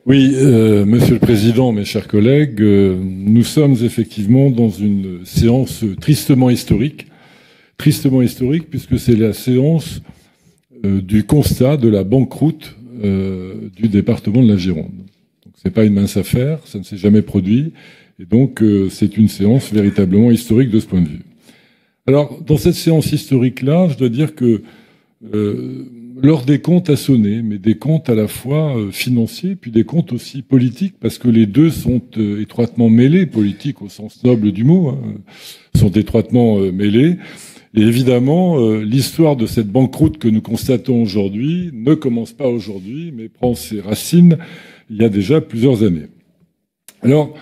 Oui, Monsieur le Président, mes chers collègues, nous sommes effectivement dans une séance tristement historique puisque c'est la séance du constat de la banqueroute du département de la Gironde. Donc c'est pas une mince affaire, ça ne s'est jamais produit, et donc c'est une séance véritablement historique de ce point de vue. Alors, dans cette séance historique-là, je dois dire que l'heure des comptes a sonné, mais des comptes à la fois financiers, puis des comptes aussi politiques, parce que les deux sont étroitement mêlés, politiques au sens noble du mot, sont étroitement mêlés. Et évidemment, l'histoire de cette banqueroute que nous constatons aujourd'hui ne commence pas aujourd'hui, mais prend ses racines il y a déjà plusieurs années. Alors,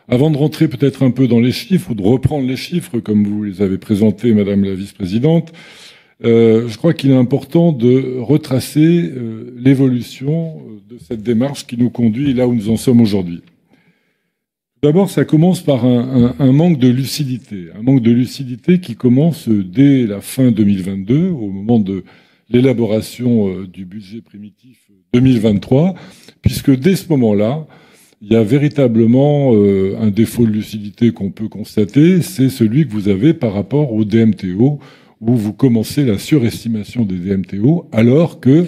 avant de rentrer peut-être un peu dans les chiffres, ou de reprendre les chiffres comme vous les avez présentés, Madame la Vice-présidente, je crois qu'il est important de retracer l'évolution de cette démarche qui nous conduit là où nous en sommes aujourd'hui. D'abord, ça commence par un manque de lucidité qui commence dès la fin 2022, au moment de l'élaboration du budget primitif 2023, puisque dès ce moment-là, il y a véritablement un défaut de lucidité qu'on peut constater, c'est celui que vous avez par rapport au DMTO, où vous commencez la surestimation des DMTO, alors que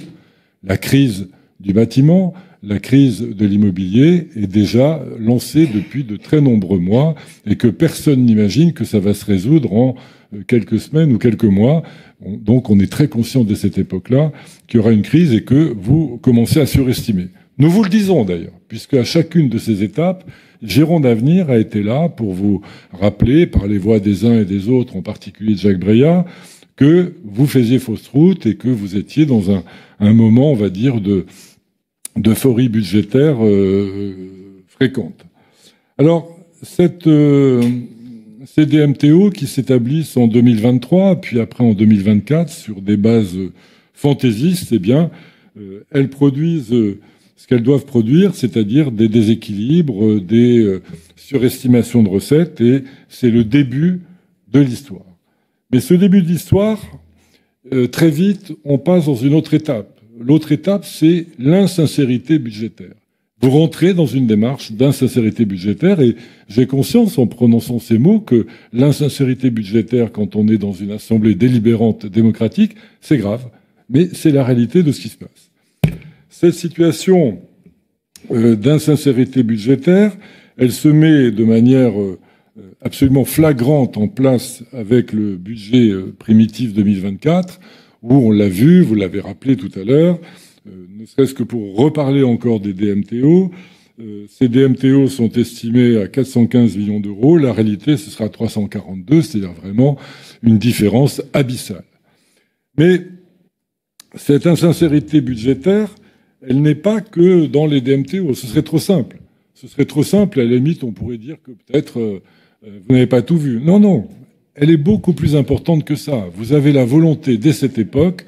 la crise du bâtiment, la crise de l'immobilier est déjà lancée depuis de très nombreux mois et que personne n'imagine que ça va se résoudre en quelques semaines ou quelques mois. Donc on est très conscient de cette époque-là qu'il y aura une crise et que vous commencez à surestimer. Nous vous le disons d'ailleurs, puisque à chacune de ces étapes, Gironde Avenir a été là pour vous rappeler, par les voix des uns et des autres, en particulier de Jacques Breillat, que vous faisiez fausse route et que vous étiez dans un moment, on va dire, d'euphorie budgétaire fréquente. Alors, ces DMTO qui s'établissent en 2023, puis après en 2024, sur des bases fantaisistes, eh bien, elles produisent ce qu'elles doivent produire, c'est-à-dire des déséquilibres, des surestimations de recettes, et c'est le début de l'histoire. Mais ce début de l'histoire, très vite, on passe dans une autre étape. L'autre étape, c'est l'insincérité budgétaire. Vous rentrez dans une démarche d'insincérité budgétaire, et j'ai conscience, en prononçant ces mots, que l'insincérité budgétaire, quand on est dans une assemblée délibérante démocratique, c'est grave. Mais c'est la réalité de ce qui se passe. Cette situation d'insincérité budgétaire, elle se met de manière absolument flagrante en place avec le budget primitif 2024, où on l'a vu, vous l'avez rappelé tout à l'heure, ne serait-ce que pour reparler encore des DMTO. Ces DMTO sont estimés à 415 millions d'euros. La réalité, ce sera 342, c'est-à-dire vraiment une différence abyssale. Mais cette insincérité budgétaire, elle n'est pas que dans les DMTO. Ce serait trop simple. Ce serait trop simple. À la limite, on pourrait dire que peut-être vous n'avez pas tout vu. Non, non. Elle est beaucoup plus importante que ça. Vous avez la volonté, dès cette époque,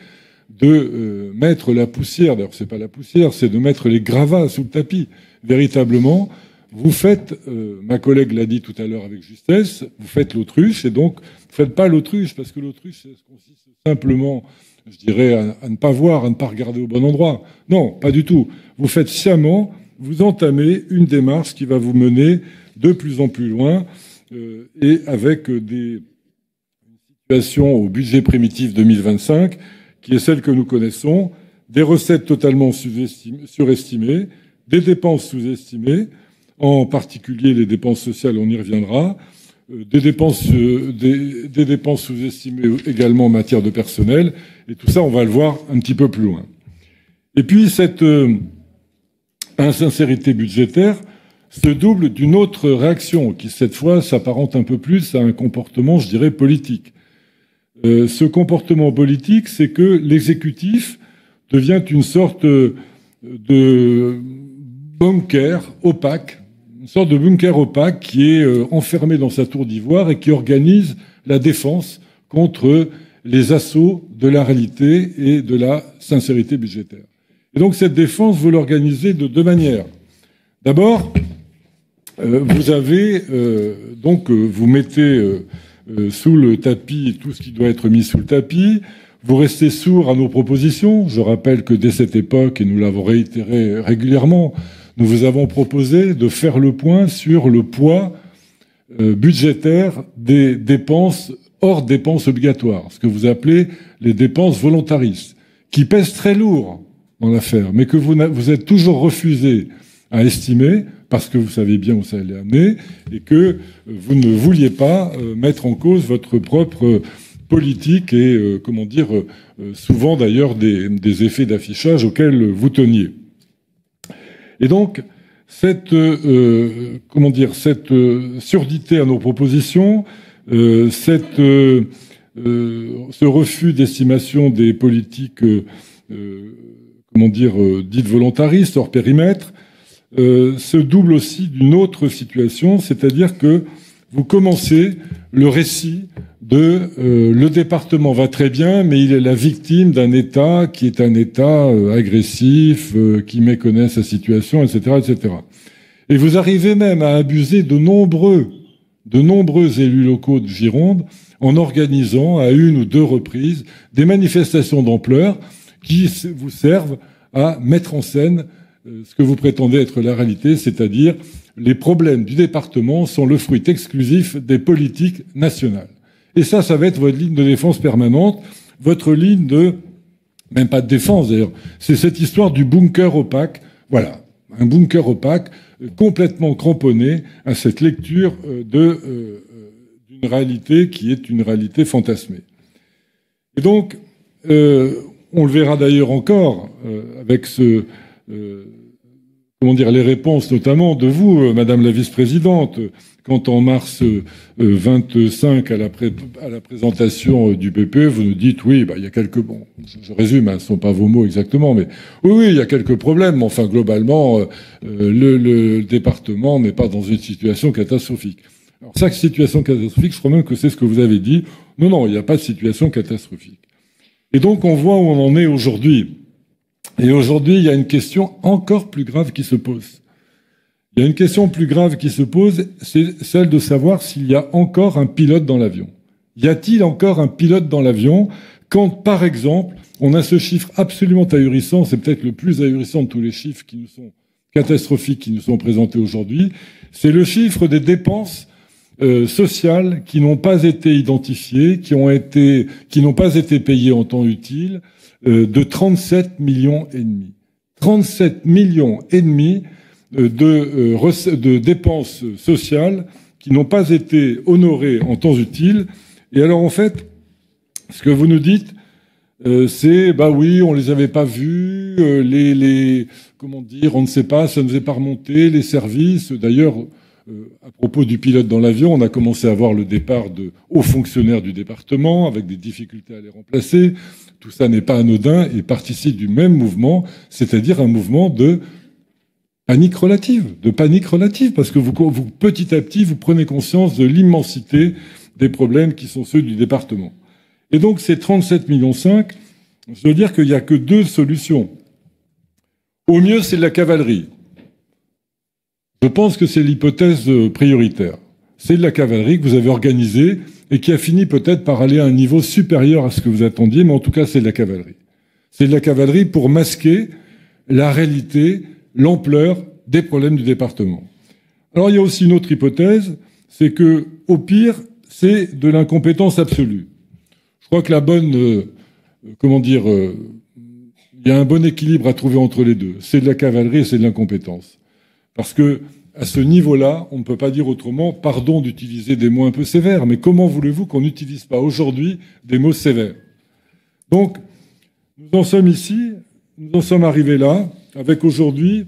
de mettre la poussière. D'ailleurs, c'est pas la poussière, c'est de mettre les gravats sous le tapis. Véritablement, vous faites, ma collègue l'a dit tout à l'heure avec justesse, vous faites l'autruche, et donc, faites pas l'autruche, parce que l'autruche, ça consiste simplement, je dirais, à ne pas voir, à ne pas regarder au bon endroit. Non, pas du tout. Vous faites sciemment, vous entamez une démarche qui va vous mener de plus en plus loin, et avec des situations au budget primitif 2025, qui est celle que nous connaissons, des recettes totalement surestimées, des dépenses sous-estimées, en particulier les dépenses sociales, on y reviendra, des dépenses sous-estimées également en matière de personnel, et tout ça, on va le voir un petit peu plus loin. Et puis, cette insincérité budgétaire se double d'une autre réaction, qui cette fois s'apparente un peu plus à un comportement, je dirais, politique. Ce comportement politique, c'est que l'exécutif devient une sorte de bunker opaque, une sorte de bunker opaque qui est enfermé dans sa tour d'ivoire et qui organise la défense contre les assauts de la réalité et de la sincérité budgétaire. Et donc cette défense, vous l'organisez de deux manières. D'abord, vous avez vous mettez sous le tapis tout ce qui doit être mis sous le tapis. Vous restez sourd à nos propositions. Je rappelle que dès cette époque, et nous l'avons réitéré régulièrement, nous vous avons proposé de faire le point sur le poids budgétaire des dépenses hors dépenses obligatoires, ce que vous appelez les dépenses volontaristes, qui pèsent très lourd dans l'affaire, mais que vous êtes toujours refusé à estimer, parce que vous savez bien où ça allait amener, et que vous ne vouliez pas mettre en cause votre propre politique et, souvent d'ailleurs des effets d'affichage auxquels vous teniez. Et donc, cette surdité à nos propositions, ce refus d'estimation des politiques, dites volontaristes, hors périmètre, se double aussi d'une autre situation, c'est-à-dire que vous commencez le récit de le département va très bien, mais il est la victime d'un État qui est un État agressif, qui méconnaît sa situation, etc., etc. Et vous arrivez même à abuser de nombreux élus locaux de Gironde en organisant à une ou deux reprises des manifestations d'ampleur qui vous servent à mettre en scène ce que vous prétendez être la réalité, c'est-à-dire les problèmes du département sont le fruit exclusif des politiques nationales. Et ça va être votre ligne de défense permanente, votre ligne même pas de défense d'ailleurs, c'est cette histoire du bunker opaque. Voilà, un bunker opaque complètement cramponné à cette lecture d'une réalité qui est une réalité fantasmée. Et donc, on le verra d'ailleurs encore avec les réponses notamment de vous, Madame la vice-présidente, quand en mars 25 à la présentation du PPE, vous nous dites oui, il y a quelques je résume, ce ne sont pas vos mots exactement, mais oui, il y a quelques problèmes. Mais enfin, globalement, le département n'est pas dans une situation catastrophique. Alors, chaque situation catastrophique, je crois même que c'est ce que vous avez dit. Non, il n'y a pas de situation catastrophique. Et donc, on voit où on en est aujourd'hui. Et aujourd'hui, il y a une question encore plus grave qui se pose. Il y a une question plus grave qui se pose, c'est celle de savoir s'il y a encore un pilote dans l'avion. Y a-t-il encore un pilote dans l'avion quand, par exemple, on a ce chiffre absolument ahurissant, c'est peut-être le plus ahurissant de tous les chiffres qui nous sont catastrophiques, qui nous sont présentés aujourd'hui, c'est le chiffre des dépenses sociales qui n'ont pas été identifiées, qui n'ont pas été payées en temps utile, de 37 millions et demi. 37 millions et demi de dépenses sociales qui n'ont pas été honorées en temps utile. Et alors, en fait, ce que vous nous dites, c'est, oui, on les avait pas vus, on ne sait pas, ça ne nous est pas remonté, les services. D'ailleurs, à propos du pilote dans l'avion, on a commencé à voir le départ de hauts fonctionnaires du département avec des difficultés à les remplacer. Tout ça n'est pas anodin et participe du même mouvement, c'est-à-dire un mouvement de panique relative, parce que vous, petit à petit, vous prenez conscience de l'immensité des problèmes qui sont ceux du département. Et donc, ces 37,5 millions, je veux dire qu'il n'y a que deux solutions. Au mieux, c'est de la cavalerie. Je pense que c'est l'hypothèse prioritaire. C'est de la cavalerie que vous avez organisée et qui a fini peut-être par aller à un niveau supérieur à ce que vous attendiez, mais en tout cas, c'est de la cavalerie. C'est de la cavalerie pour masquer la réalité, l'ampleur des problèmes du département. Alors, il y a aussi une autre hypothèse, c'est que, au pire, c'est de l'incompétence absolue. Je crois que il y a un bon équilibre à trouver entre les deux. C'est de la cavalerie et c'est de l'incompétence. Parce que, à ce niveau-là, on ne peut pas dire autrement, pardon d'utiliser des mots un peu sévères, mais comment voulez-vous qu'on n'utilise pas aujourd'hui des mots sévères? Donc, nous en sommes ici, nous en sommes arrivés là, avec aujourd'hui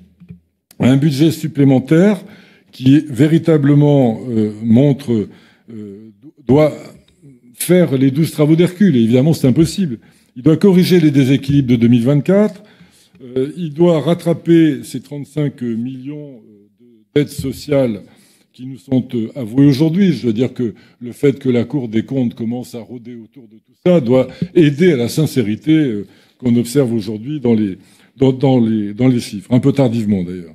un budget supplémentaire qui véritablement doit faire les 12 travaux d'Hercule. Et évidemment, c'est impossible. Il doit corriger les déséquilibres de 2024. Il doit rattraper ces 35 millions d'aides sociales qui nous sont avouées aujourd'hui. Je veux dire que le fait que la Cour des comptes commence à rôder autour de tout ça doit aider à la sincérité qu'on observe aujourd'hui dans les chiffres, un peu tardivement d'ailleurs.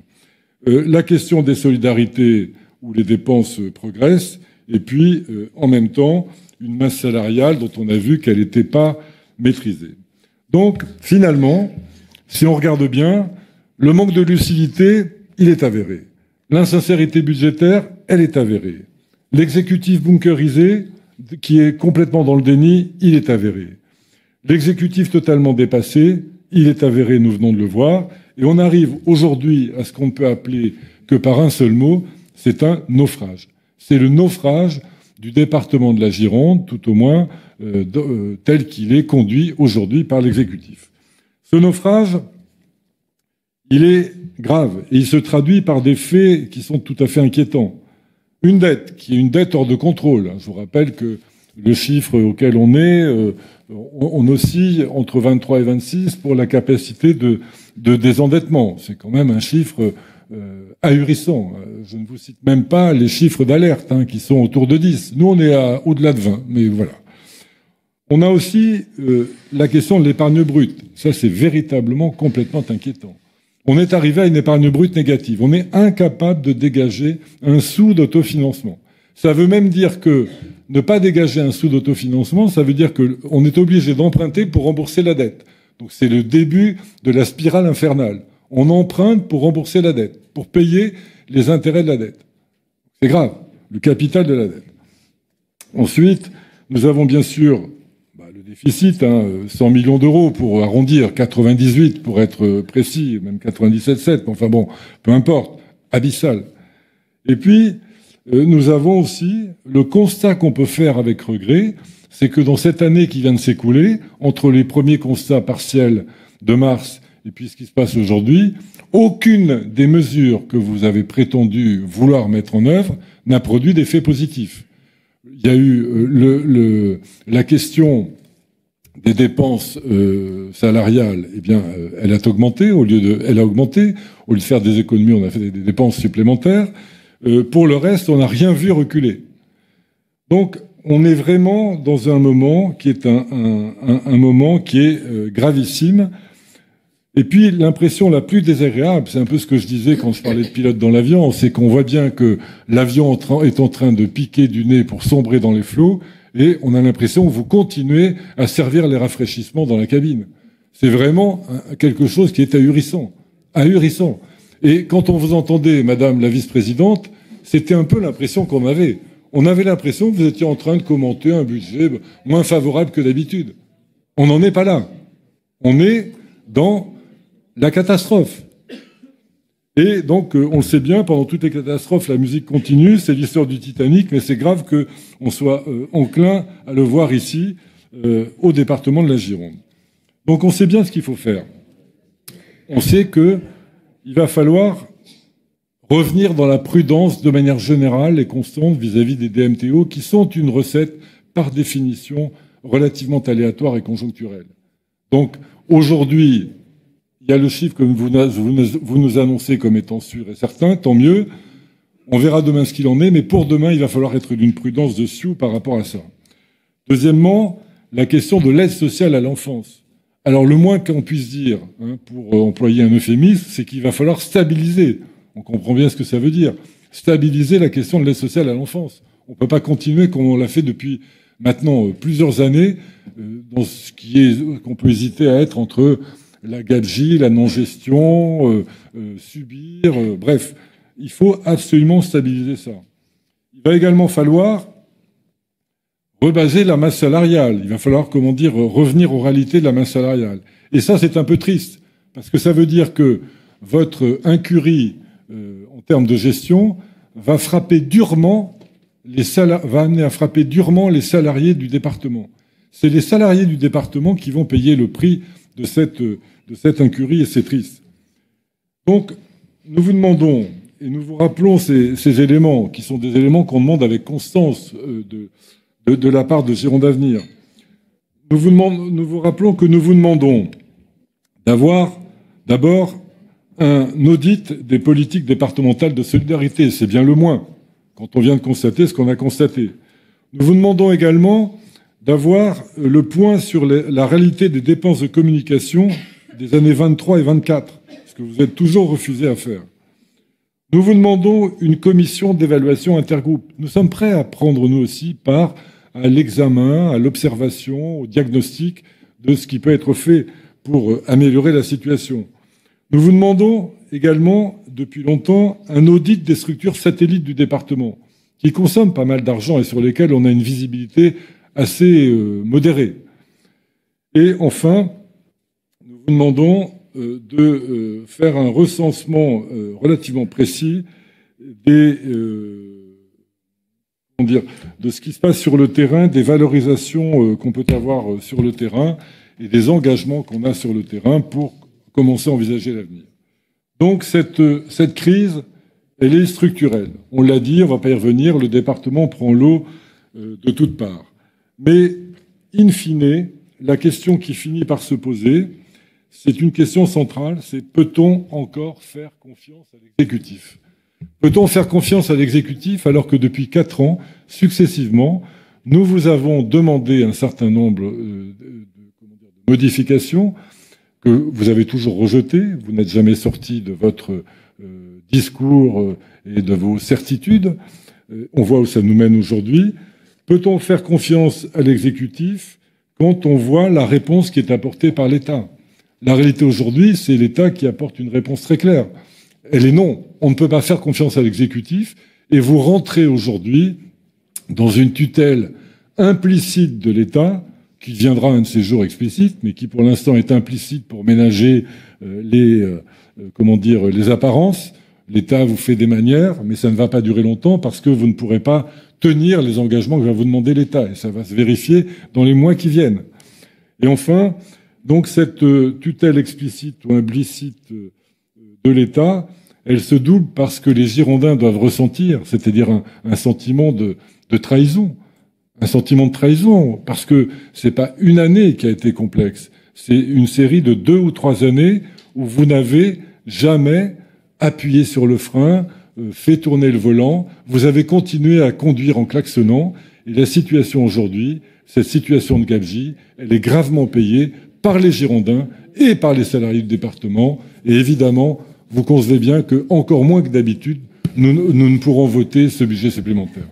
La question des solidarités où les dépenses progressent, et puis en même temps une masse salariale dont on a vu qu'elle n'était pas maîtrisée. Donc finalement, si on regarde bien, le manque de lucidité il est avéré. L'insincérité budgétaire, elle est avérée. L'exécutif bunkerisé, qui est complètement dans le déni, il est avéré. L'exécutif totalement dépassé, il est avéré, nous venons de le voir. Et on arrive aujourd'hui à ce qu'on ne peut appeler que par un seul mot, c'est un naufrage. C'est le naufrage du département de la Gironde, tout au moins tel qu'il est conduit aujourd'hui par l'exécutif. Ce naufrage, il est grave et il se traduit par des faits qui sont tout à fait inquiétants. Une dette qui est une dette hors de contrôle. Je vous rappelle que le chiffre auquel on est, on oscille entre 23 et 26 pour la capacité de désendettement. C'est quand même un chiffre ahurissant. Je ne vous cite même pas les chiffres d'alerte qui sont autour de 10. Nous, on est au-delà de 20, mais voilà. On a aussi la question de l'épargne brute. Ça, c'est véritablement complètement inquiétant. On est arrivé à une épargne brute négative. On est incapable de dégager un sou d'autofinancement. Ça veut même dire que ne pas dégager un sou d'autofinancement, ça veut dire qu'on est obligé d'emprunter pour rembourser la dette. Donc c'est le début de la spirale infernale. On emprunte pour rembourser la dette, pour payer les intérêts de la dette. C'est grave, le capital de la dette. Ensuite, nous avons bien sûr le déficit, 100 millions d'euros pour arrondir, 98 pour être précis, même 97,7, enfin bon, peu importe, abyssal. Et puis, nous avons aussi le constat qu'on peut faire avec regret, c'est que dans cette année qui vient de s'écouler, entre les premiers constats partiels de mars et puis ce qui se passe aujourd'hui, aucune des mesures que vous avez prétendu vouloir mettre en œuvre n'a produit d'effet positif. Il y a eu la question des dépenses salariales, eh bien, elle a augmenté au lieu de faire des économies, on a fait des dépenses supplémentaires. Pour le reste, on n'a rien vu reculer. Donc, on est vraiment dans un moment qui est un moment qui est gravissime. Et puis, l'impression la plus désagréable, c'est un peu ce que je disais quand je parlais de pilote dans l'avion, c'est qu'on voit bien que l'avion est en train de piquer du nez pour sombrer dans les flots, et on a l'impression que vous continuez à servir les rafraîchissements dans la cabine. C'est vraiment quelque chose qui est ahurissant. Ahurissant. Et quand on vous entendait, Madame la vice-présidente, c'était un peu l'impression qu'on avait. On avait l'impression que vous étiez en train de commenter un budget moins favorable que d'habitude. On n'en est pas là. On est dans la catastrophe. Et donc, on le sait bien, pendant toutes les catastrophes, la musique continue, c'est l'histoire du Titanic, mais c'est grave qu'on soit enclin à le voir ici, au département de la Gironde. Donc, on sait bien ce qu'il faut faire. On sait qu'il va falloir revenir dans la prudence de manière générale et constante vis-à-vis des DMTO, qui sont une recette, par définition, relativement aléatoire et conjoncturelle. Donc, aujourd'hui, il y a le chiffre que vous nous annoncez comme étant sûr et certain, tant mieux. On verra demain ce qu'il en est, mais pour demain, il va falloir être d'une prudence de sioux par rapport à ça. Deuxièmement, la question de l'aide sociale à l'enfance. Alors, le moins qu'on puisse dire, pour employer un euphémisme, c'est qu'il va falloir stabiliser. On comprend bien ce que ça veut dire. Stabiliser la question de l'aide sociale à l'enfance. On ne peut pas continuer comme on l'a fait depuis maintenant plusieurs années, dans ce qu'on peut hésiter à être entre la gabegie, la non-gestion, subir, bref. Il faut absolument stabiliser ça. Il va également falloir rebaser la masse salariale. Il va falloir, revenir aux réalités de la masse salariale. Et ça, c'est un peu triste, parce que ça veut dire que votre incurie en termes de gestion va amener à frapper durement les salariés du département. C'est les salariés du département qui vont payer le prix de cette incurie, et c'est triste. Donc, nous vous demandons, et nous vous rappelons ces éléments, qui sont des éléments qu'on demande avec constance de la part de Gironde Avenir. Nous vous rappelons que nous vous demandons d'avoir d'abord un audit des politiques départementales de solidarité. C'est bien le moins, quand on vient de constater ce qu'on a constaté. Nous vous demandons également d'avoir le point sur la réalité des dépenses de communication des années 23 et 24, ce que vous êtes toujours refusé à faire. Nous vous demandons une commission d'évaluation intergroupe. Nous sommes prêts à prendre, nous aussi, part à l'examen, à l'observation, au diagnostic de ce qui peut être fait pour améliorer la situation. Nous vous demandons également depuis longtemps un audit des structures satellites du département, qui consomment pas mal d'argent et sur lesquelles on a une visibilité assez modérée. Et enfin, nous vous demandons de faire un recensement relativement précis de ce qui se passe sur le terrain, des valorisations qu'on peut avoir sur le terrain et des engagements qu'on a sur le terrain pour commencer à envisager l'avenir. Donc cette crise, elle est structurelle. On l'a dit, on ne va pas y revenir, le département prend l'eau de toutes parts. Mais, in fine, la question qui finit par se poser, c'est une question centrale, c'est peut-on encore faire confiance à l'exécutif ? Peut-on faire confiance à l'exécutif alors que depuis 4 ans, successivement, nous vous avons demandé un certain nombre de modifications que vous avez toujours rejetées, vous n'êtes jamais sorti de votre discours et de vos certitudes. On voit où ça nous mène aujourd'hui. Peut-on faire confiance à l'exécutif quand on voit la réponse qui est apportée par l'État ? La réalité aujourd'hui, c'est l'État qui apporte une réponse très claire. Elle est non. On ne peut pas faire confiance à l'exécutif et vous rentrez aujourd'hui dans une tutelle implicite de l'État qui deviendra un de ces jours explicites, mais qui pour l'instant est implicite pour ménager les apparences. L'État vous fait des manières, mais ça ne va pas durer longtemps parce que vous ne pourrez pas tenir les engagements que va vous demander l'État. Et ça va se vérifier dans les mois qui viennent. Et enfin, donc cette tutelle explicite ou implicite de l'État, elle se double parce que les Girondins doivent ressentir, c'est-à-dire un sentiment de trahison. Un sentiment de trahison, parce que c'est pas une année qui a été complexe. C'est une série de 2 ou 3 années où vous n'avez jamais appuyé sur le frein, fait tourner le volant. Vous avez continué à conduire en klaxonnant. Et la situation aujourd'hui, cette situation de gabegie, elle est gravement payée par les Girondins et par les salariés du département. Et évidemment, vous concevez bien que, encore moins que d'habitude, nous ne pourrons voter ce budget supplémentaire.